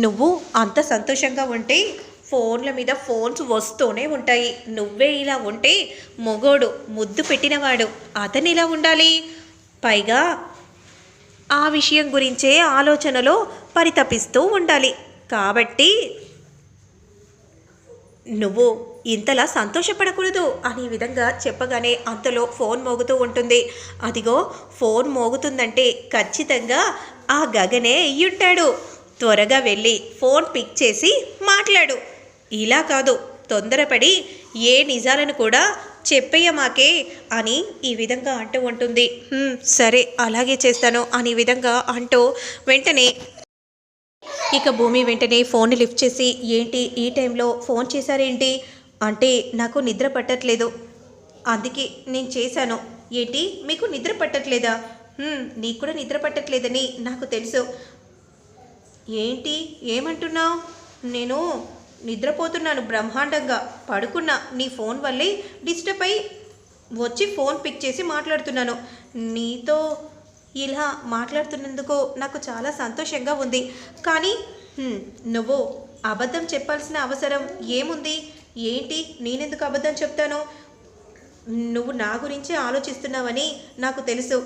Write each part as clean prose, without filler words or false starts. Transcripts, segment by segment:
నువ్వు అంత సంతోషంగా ఉంటే ఫోన్ల మీద ఫోన్స్ వస్తూనే ఉంటాయి. నువ్వే ఇలా ఉంటే మొగోడు ముద్దు పెట్టినవాడు అతను ఇలా ఉండాలి. పైగా ఆ విషయం గురించే ఆలోచనలో పరితపిస్తూ ఉండాలి. కాబట్టి నువ్వు ఇంతలా సంతోషపడకూడదు అనే విధంగా చెప్పగానే అంతలో ఫోన్ మోగుతూ ఉంటుంది. అదిగో ఫోన్ మోగుతుందంటే ఖచ్చితంగా ఆ గగనే అయ్యుంటాడు. త్వరగా వెళ్ళి ఫోన్ పిక్ చేసి మాట్లాడు. ఇలా కాదు, తొందరపడి ఏ నిజాలను కూడా చెప్పేయమాకే అని ఈ విధంగా అంటూ ఉంటుంది. సరే అలాగే చేస్తాను అనే విధంగా అంటూ వెంటనే ఇక భూమి వెంటనే ఫోన్ లిఫ్ట్ చేసి, ఏంటి ఈ టైంలో ఫోన్ చేశారేంటి అంటే, నాకు నిద్ర పట్టట్లేదు అందుకే నేను చేశాను. ఏంటి మీకు నిద్ర పట్టట్లేదా? నీకు కూడా నిద్ర పట్టట్లేదని నాకు తెలుసు. ఏంటి ఏమంటున్నావు? నేను నిద్రపోతున్నాను బ్రహ్మాండంగా పడుకున్నా. నీ ఫోన్ వల్లే డిస్టర్బ్ అయి వచ్చి ఫోన్ పిక్ చేసి మాట్లాడుతున్నాను. నీతో ఇలా మాట్లాడుతున్నందుకు నాకు చాలా సంతోషంగా ఉంది. కానీ నువ్వు అబద్ధం చెప్పాల్సిన అవసరం ఏముంది? ఏంటి నేనెందుకు అబద్ధం చెప్తాను? నువ్వు నా గురించే ఆలోచిస్తున్నావని నాకు తెలుసు.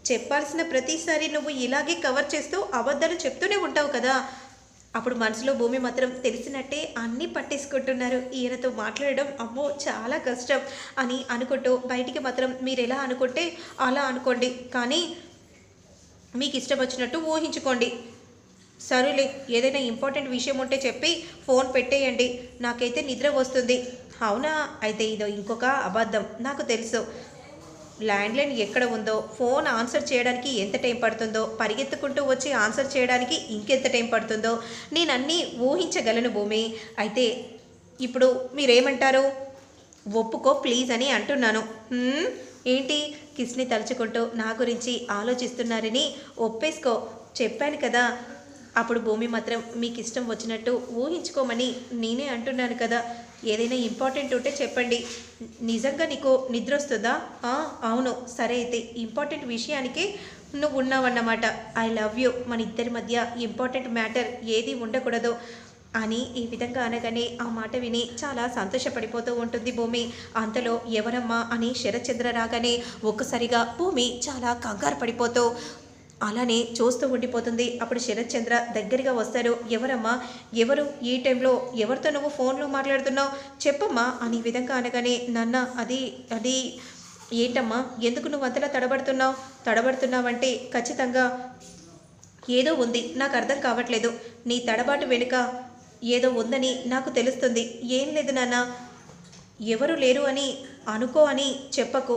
చెప్పాల్సిన ప్రతిసారి నువ్వు ఇలాగే కవర్ చేస్తూ అబద్ధాలు చెప్తూనే ఉంటావు కదా. అప్పుడు మనసులో భూమి మాత్రం తెలిసినట్టే అన్నీ పట్టేసుకుంటున్నారు. ఈయనతో మాట్లాడడం అమ్మో చాలా కష్టం అని అనుకుంటూ బయటికి మాత్రం మీరు ఎలా అనుకుంటే అలా అనుకోండి, కానీ మీకు ఇష్టం వచ్చినట్టు ఊహించుకోండి. సరేలే, ఏదైనా ఇంపార్టెంట్ విషయం ఉంటే చెప్పి ఫోన్ పెట్టేయండి, నాకైతే నిద్ర వస్తుంది. అవునా, అయితే ఇదో ఇంకొక అబద్ధం. నాకు తెలుసు ల్యాండ్లైన్ ఎక్కడ ఉందో, ఫోన్ ఆన్సర్ చేయడానికి ఎంత టైం పడుతుందో, పరిగెత్తుకుంటూ వచ్చి ఆన్సర్ చేయడానికి ఇంకెంత టైం పడుతుందో నేను అన్నీ ఊహించగలను భూమి. అయితే ఇప్పుడు మీరేమంటారు? ఒప్పుకో ప్లీజ్ అని అంటున్నాను. ఏంటి కిస్ని తలుచుకుంటూ నా గురించి ఆలోచిస్తున్నారని ఒప్పేసుకో, చెప్పాను కదా. అప్పుడు భూమి మాత్రం మీకు ఇష్టం వచ్చినట్టు ఊహించుకోమని నేనే అంటున్నాను కదా. ఏదైనా ఇంపార్టెంట్ ఉంటే చెప్పండి. నిజంగా నీకు నిద్ర వస్తుందా? అవును, సరే అయితే ఇంపార్టెంట్ విషయానికి నువ్వు ఉన్నావన్నమాట. ఐ లవ్ యూ, మన ఇద్దరి మధ్య ఇంపార్టెంట్ మ్యాటర్ ఏది ఉండకూడదు అని ఈ విధంగా అనగానే ఆ మాట విని చాలా సంతోషపడిపోతూ ఉంటుంది భూమి. అంతలో ఎవరమ్మా అని శరత్చంద్ర రాగానే ఒక్కసారిగా భూమి చాలా కంగారు పడిపోతూ అలానే చూస్తూ ఉండిపోతుంది. అప్పుడు శరత్చంద్ర దగ్గరగా వస్తారు. ఎవరమ్మా, ఎవరు ఈ టైంలో ఎవరితో నువ్వు ఫోన్లో మాట్లాడుతున్నావు, చెప్పమ్మా అని విధంగా అనగానే నాన్న అది అది ఏంటమ్మా, ఎందుకు నువ్వు అంతలా తడబడుతున్నావంటే ఖచ్చితంగా ఏదో ఉంది, నాకు అర్థం కావట్లేదు. నీ తడబాటు వెనుక ఏదో ఉందని నాకు తెలుస్తుంది. ఏం లేదు నాన్న, ఎవరు లేరు అని అనుకో అని చెప్పకు.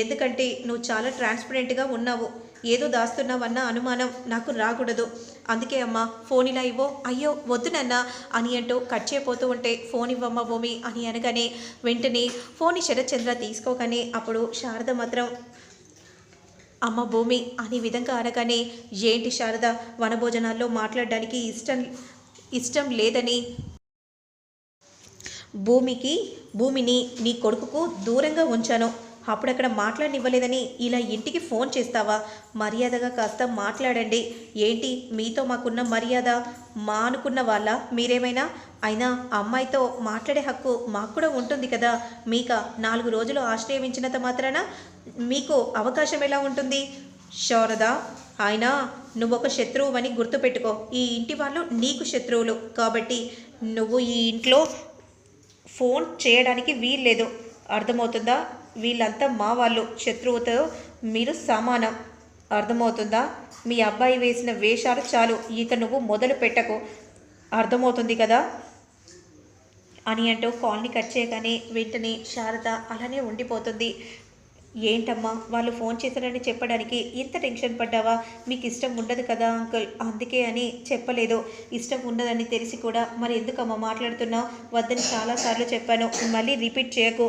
ఎందుకంటే నువ్వు చాలా ట్రాన్స్పరెంట్గా ఉన్నావు. ఏదో దాస్తున్నావన్న అనుమానం నాకు రాకూడదు. అందుకే అమ్మ ఫోన్ ఇలా ఇవ్వో. అయ్యో వద్దు నాన్న అని అంటూ కట్ చేయపోతూ ఉంటే, ఫోన్ ఇవ్వమ్మ భూమి అని అనగానే వెంటనే ఫోన్ శరత్చంద్ర తీసుకోగానే అప్పుడు శారద మాత్రం అమ్మ భూమి అని విధంగా అనగానే, ఏంటి శారద వనభోజనాల్లో మాట్లాడడానికి ఇష్టం లేదని భూమిని నీ కొడుకుకు దూరంగా ఉంచాను, అప్పుడక్కడ మాట్లాడనివ్వలేదని ఇలా ఇంటికి ఫోన్ చేస్తావా? మర్యాదగా కాస్త మాట్లాడండి. ఏంటి మీతో మాకున్న మర్యాద మా అనుకున్న వాళ్ళ మీరేమైనా? అయినా అమ్మాయితో మాట్లాడే హక్కు మాకు కూడా ఉంటుంది కదా. మీక 4 రోజులు ఆశ్రయించినంత మాత్రాన మీకు అవకాశం ఎలా ఉంటుంది? శారద, అయినా నువ్వొక శత్రువువని గుర్తుపెట్టుకో. ఈ ఇంటి వాళ్ళు నీకు శత్రువులు కాబట్టి నువ్వు ఈ ఇంట్లో ఫోన్ చేయడానికి వీల్లేదు, అర్థమవుతుందా? వీళ్ళంతా మా వాళ్ళు, శత్రువుతో మీరు సమానం, అర్థమవుతుందా? మీ అబ్బాయి వేసిన వేషాలు చాలు, ఇక నువ్వు మొదలు పెట్టకు, అర్థమవుతుంది కదా అని అంటూ కాల్ని కట్ చేయగానే వెంటనే శారద అలానే ఉండిపోతుంది. ఏంటమ్మా వాళ్ళు ఫోన్ చేశారని చెప్పడానికి ఇంత టెన్షన్ పడ్డావా? మీకు ఇష్టం ఉండదు కదా అంకుల్, అందుకే అని చెప్పలేదు. ఇష్టం ఉండదని తెలిసి కూడా మరి ఎందుకమ్మా మాట్లాడుతున్నావు? వద్దని చాలాసార్లు చెప్పాను, మళ్ళీ రిపీట్ చేయకు.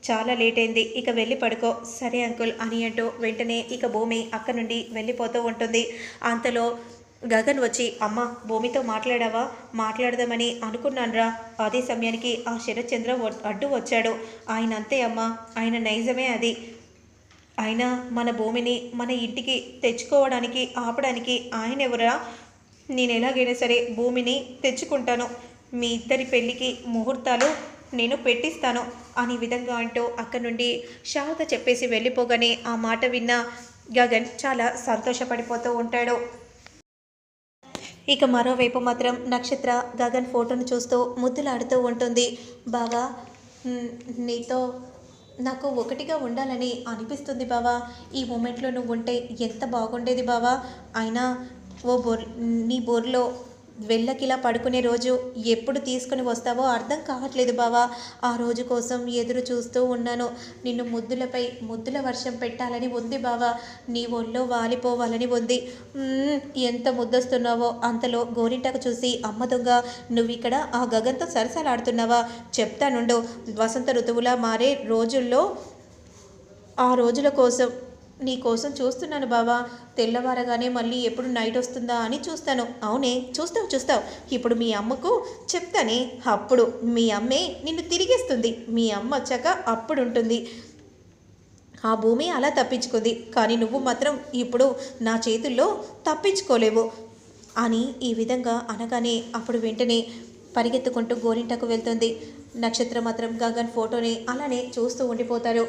చాలా లేట్ అయింది, ఇక వెళ్ళి పడుకో. సరే అంకుల్ అని అంటూ వెంటనే ఇక భూమి అక్క నుండి వెళ్ళిపోతూ ఉంటుంది. అంతలో గగన్ వచ్చి, అమ్మ భూమితో మాట్లాడావా? మాట్లాడదామని అనుకున్నానురా. అదే సమయానికి ఆ శరత్చంద్ర అడ్డు వచ్చాడు. ఆయన అంతే అమ్మ, ఆయన నైజమే అది. ఆయన మన భూమిని మన ఇంటికి తెచ్చుకోవడానికి ఆపడానికి ఆయన ఎవరా? నేను ఎలాగైనా సరే భూమిని తెచ్చుకుంటాను, మీ ఇద్దరి పెళ్ళికి ముహూర్తాలు నేను పెట్టిస్తాను అనే విధంగా అంటూ అక్కడి నుండి శారద చెప్పేసి వెళ్ళిపోగానే ఆ మాట విన్న గగన్ చాలా సంతోషపడిపోతూ ఉంటాడు. ఇక మరోవైపు మాత్రం నక్షత్ర గగన్ ఫోటోను చూస్తూ ముద్దులాడుతూ ఉంటుంది. బావా, నీతో నాకు ఒకటిగా ఉండాలని అనిపిస్తుంది బావా. ఈ మూమెంట్లో నువ్వు ఉంటే ఎంత బాగుండేది బావా. అయినా నీ బోర్లో వెళ్ళకిలా పడుకునే రోజు ఎప్పుడు తీసుకుని వస్తావో అర్థం కావట్లేదు బావా. ఆ రోజు కోసం ఎదురు చూస్తూ ఉన్నాను. నిన్ను ముద్దులపై ముద్దుల వర్షం పెట్టాలని ఉంది బావా. నీ ఒళ్ళో వాలిపోవాలని ఉంది. ఎంత ముద్దొస్తున్నావో. అంతలో గోరింటకు చూసి, అమ్మ దొంగ, నువ్వు ఇక్కడ ఆ గగన్తో సరసలాడుతున్నావా? చెప్తానుండు. వసంత ఋతువులా మారే రోజుల్లో ఆ రోజుల కోసం నీ కోసం చూస్తున్నాను బావా. తెల్లవారగానే మళ్ళీ ఎప్పుడు నైట్ వస్తుందా అని చూస్తాను. అవునే, చూస్తావు చూస్తావు. ఇప్పుడు మీ అమ్మకు చెప్తానే, అప్పుడు మీ అమ్మే నిన్ను తిరిగేస్తుంది. మీ అమ్మ వచ్చాక అప్పుడు ఉంటుంది. ఆ భూమి అలా తప్పించుకుంది, కానీ నువ్వు మాత్రం ఇప్పుడు నా చేతుల్లో తప్పించుకోలేవు అని ఈ విధంగా అనగానే అప్పుడు వెంటనే పరిగెత్తుకుంటూ గోరింటకు వెళ్తుంది. నక్షత్రం మాత్రం గగన్ ఫోటోని అలానే చూస్తూ ఉండిపోతారు.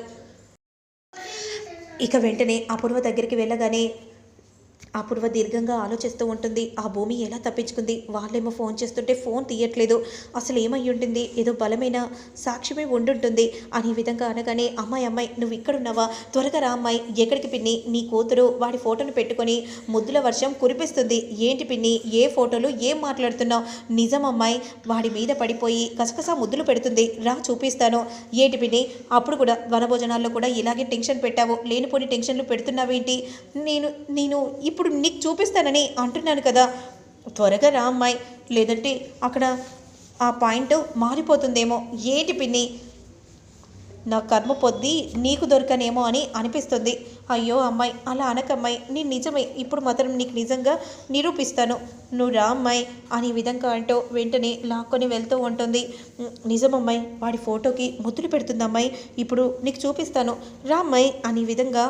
ఇక వెంటనే అపూర్వ దగ్గరికి వెళ్ళగానే అపూర్వ దీర్ఘంగా ఆలోచిస్తూ ఉంటుంది. ఆ భూమి ఎలా తప్పించుకుంది? వాళ్ళేమో ఫోన్ చేస్తుంటే ఫోన్ తీయట్లేదు. అసలు ఏమై ఉంటుంది? ఏదో బలమైన సాక్ష్యమే ఉండుంటుంది అనే విధంగా అనగానే, అమ్మాయి నువ్వు ఇక్కడున్నావా? త్వరగా రా అమ్మాయి. ఎక్కడికి పిన్ని? నీ కూతురు వాడి ఫోటోను పెట్టుకొని ముద్దుల వర్షం కురిపిస్తుంది. ఏంటి పిన్ని, ఏ ఫోటోలు ఏం మాట్లాడుతున్నావు? నిజం అమ్మాయి, వాడి మీద పడిపోయి కసకసా ముద్దులు పెడుతుంది. రా చూపిస్తాను. ఏంటి పిన్ని, అప్పుడు కూడా వనభోజనాల్లో కూడా ఇలాగే టెన్షన్ పెట్టావు. లేనిపోని టెన్షన్లు పెడుతున్నావేంటి? నేను నేను ఇప్పుడు నీకు చూపిస్తానని అంటున్నాను కదా. త్వరగా రా అమ్మాయి, లేదంటే అక్కడ ఆ పాయింట్ మారిపోతుందేమో. ఏంటి పిన్ని, నా కర్మ పొద్ది నీకు దొరకనేమో అని అనిపిస్తుంది. అయ్యో అమ్మాయి, అలా అనకమ్మాయి. నేను నిజమే, ఇప్పుడు మాత్రం నీకు నిజంగా నిరూపిస్తాను. నువ్వు రా అమ్మాయి అనే విధంగా అంటూ వెంటనే లాక్కొని వెళ్తూ ఉంటుంది. నిజమమ్మాయి, వాడి ఫోటోకి ముద్దులు పెడుతుంది అమ్మాయి. ఇప్పుడు నీకు చూపిస్తాను, రా అమ్మాయి అనే విధంగా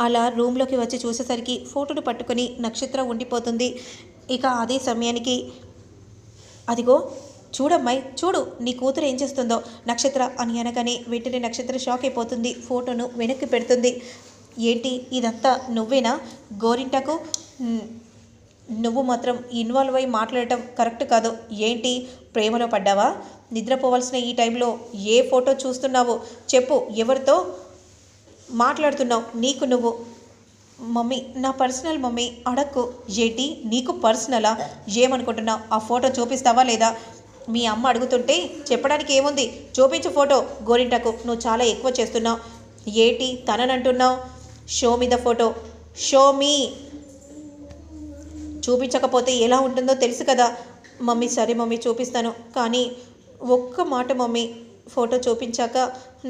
అలా రూమ్లోకి వచ్చి చూసేసరికి ఫోటోను పట్టుకొని నక్షత్రం ఉండిపోతుంది. ఇక అదే సమయానికి, అదిగో చూడమ్మాయి, చూడు నీ కూతురు ఏం చేస్తుందో నక్షత్ర అని అనగానే వెంటనే నక్షత్ర షాక్ అయిపోతుంది. ఫోటోను వెనక్కి పెడుతుంది. ఏంటి ఇదంతా నువ్వేనా? గోరింటకు నువ్వు మాత్రం ఇన్వాల్వ్ అయి మాట్లాడటం కరెక్ట్ కాదు. ఏంటి, ప్రేమలో పడ్డావా? నిద్రపోవాల్సిన ఈ టైంలో ఏ ఫోటో చూస్తున్నావో చెప్పు. ఎవరితో మాట్లాడుతున్నావు? నీకు నువ్వు. మమ్మీ, నా పర్సనల్ మమ్మీ, అడక్కు. ఏంటి నీకు పర్సనలా? ఏమనుకుంటున్నావు? ఆ ఫోటో చూపిస్తావా లేదా? మీ అమ్మ అడుగుతుంటే చెప్పడానికి ఏముంది? చూపించు ఫోటో. గోరింటకు నువ్వు చాలా ఎక్కువ చేస్తున్నావు. ఏంటి తననంటున్నావు? Show me the photo. Show me. చూపించకపోతే ఎలా ఉంటుందో తెలుసు కదా. మమ్మీ సరే మమ్మీ చూపిస్తాను, కానీ ఒక్క మాట మమ్మీ, ఫోటో చూపించాక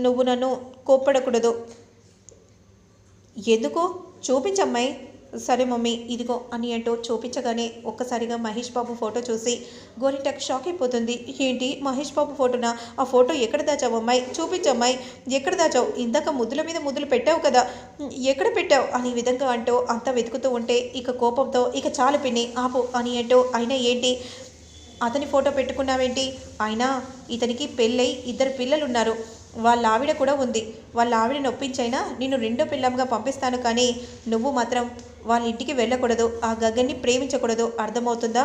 నువ్వు నన్ను కోప్పడకూడదు. ఎందుకు? చూపించమ్మాయి. సరే మమ్మీ, ఇదిగో అని అంటూ చూపించగానే ఒక్కసారిగా మహేష్ బాబు ఫోటో చూసి గోరింటకు షాక్ అయిపోతుంది. ఏంటి మహేష్ బాబు ఫోటోనా? ఆ ఫోటో ఎక్కడ దాచావు అమ్మాయి? చూపించమ్మాయి. ఎక్కడ దాచావు? ఇందాక ముద్దుల మీద ముద్దులు పెట్టావు కదా, ఎక్కడ పెట్టావు అనే విధంగా అంటూ అంతా వెతుకుతూ ఉంటే ఇక కోపంతో, ఇక చాలు పిన్ని ఆపు అని అంటూ, అయినా ఏంటి అతని ఫోటో పెట్టుకున్నావేంటి? అయినా ఇతనికి పెళ్ళై 2 పిల్లలున్నారు. వాళ్ళ ఆవిడ కూడా ఉంది. వాళ్ళ ఆవిడని ఒప్పించైనా నిన్ను రెండో పిల్లంగా పంపిస్తాను, కానీ నువ్వు మాత్రం వాళ్ళ ఇంటికి వెళ్ళకూడదు. ఆ గగన్ని ప్రేమించకూడదు. అర్థమవుతుందా?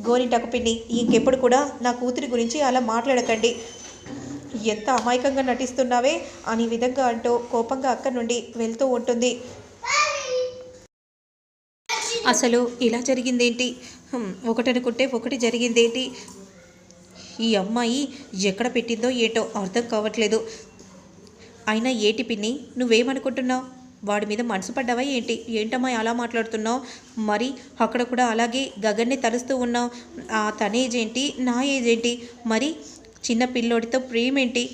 గోరింటకు పిన్ని, ఇంకెప్పుడు కూడా నా కూతురి గురించి అలా మాట్లాడకండి. ఎంత అమాయకంగా నటిస్తున్నావే అనే విధంగా అంటూ కోపంగా అక్కడి నుండి వెళ్తూ ఉంటుంది. అసలు ఇలా జరిగిందేంటి? ఒకటనుకుంటే ఒకటి జరిగిందేంటి? ఈ అమ్మాయి ఎక్కడ పెట్టిందో ఏటో అర్థం కావట్లేదు. అయినా ఏటి పిన్ని, నువ్వేమనుకుంటున్నావు? వాడి మీద మనసు పడ్డావా ఏంటి? ఏంటమ్మాయి అలా మాట్లాడుతున్నావు? మరి అక్కడ కూడా అలాగే గగన్ని తలుస్తూ ఉన్నావు. తన ఏజ్ ఏంటి, నా ఏజ్ ఏంటి? మరి చిన్న పిల్లోడితో ప్రేమేంటి?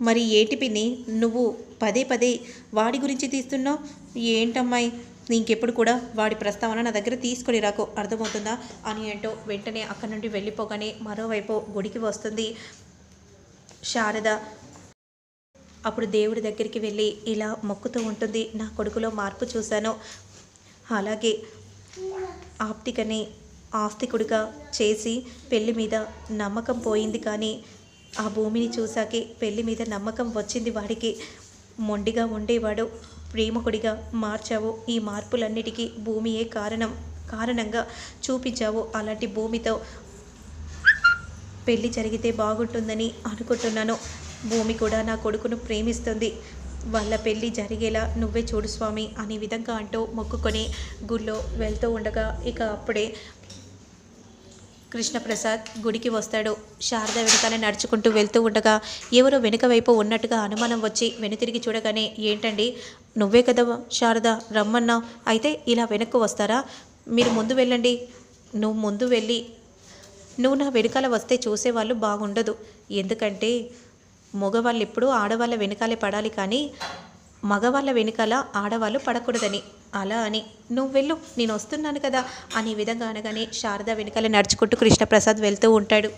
మరి ఏంటి పిన్ని, నువ్వు పదే పదే వాడి గురించి తీస్తున్నావు? ఏంటమ్మాయి, ఇంకెప్పుడు కూడా వాడి ప్రస్తావన నా దగ్గర తీసుకొని రాకు, అర్థమవుతుందా అని అంటూ వెంటనే అక్కడి నుండి వెళ్ళిపోగానే మరోవైపు గుడికి వస్తుంది శారద. అప్పుడు దేవుడి దగ్గరికి వెళ్ళి ఇలా మొక్కుతూ ఉంటుంది. నా కొడుకులో మార్పు చూశాను, అలాగే ఆప్తికని ఆస్తికుడిగా చేసి పెళ్లి మీద నమ్మకం పోయింది. కానీ ఆ భూమిని చూసాకే పెళ్లి మీద నమ్మకం వచ్చింది వాడికి. మొండిగా ఉండేవాడు ప్రేమకుడిగా మార్చావు. ఈ మార్పులన్నిటికీ భూమియే కారణంగా చూపించావు. అలాంటి భూమితో పెళ్లి జరిగితే బాగుంటుందని అనుకుంటున్నాను. భూమి కూడా నా కొడుకును ప్రేమిస్తుంది. వాళ్ళ పెళ్ళి జరిగేలా నువ్వే చూడు స్వామి అనే విధంగా అంటూ మొక్కుకొని గుళ్ళో వెళ్తూ ఉండగా ఇక అప్పుడే కృష్ణప్రసాద్ గుడికి వస్తాడు. శారద వెనకాల నడుచుకుంటూ వెళ్తూ ఉండగా ఎవరో వెనుక వైపు ఉన్నట్టుగా అనుమానం వచ్చి వెనుతిరిగి చూడగానే, ఏంటండి నువ్వే కదా శారద రమ్మన్నావు, అయితే ఇలా వెనక్కు వస్తారా? మీరు ముందు వెళ్ళండి. నువ్వు ముందు వెళ్ళి నువ్వు నా వెనకాల వస్తే చూసేవాళ్ళు బాగుండదు. ఎందుకంటే మగవాళ్ళు ఎప్పుడూ ఆడవాళ్ళ వెనకాలే పడాలి, కానీ మగవాళ్ళ వెనకాల ఆడవాళ్ళు పడకూడదని. అలా అని నువ్వు వెళ్ళు, నేను వస్తున్నాను కదా అనే విధంగా అనగానే శారద వెనకాల నడుచుకుంటూ కృష్ణప్రసాద్ వెళ్తూ ఉంటాడు.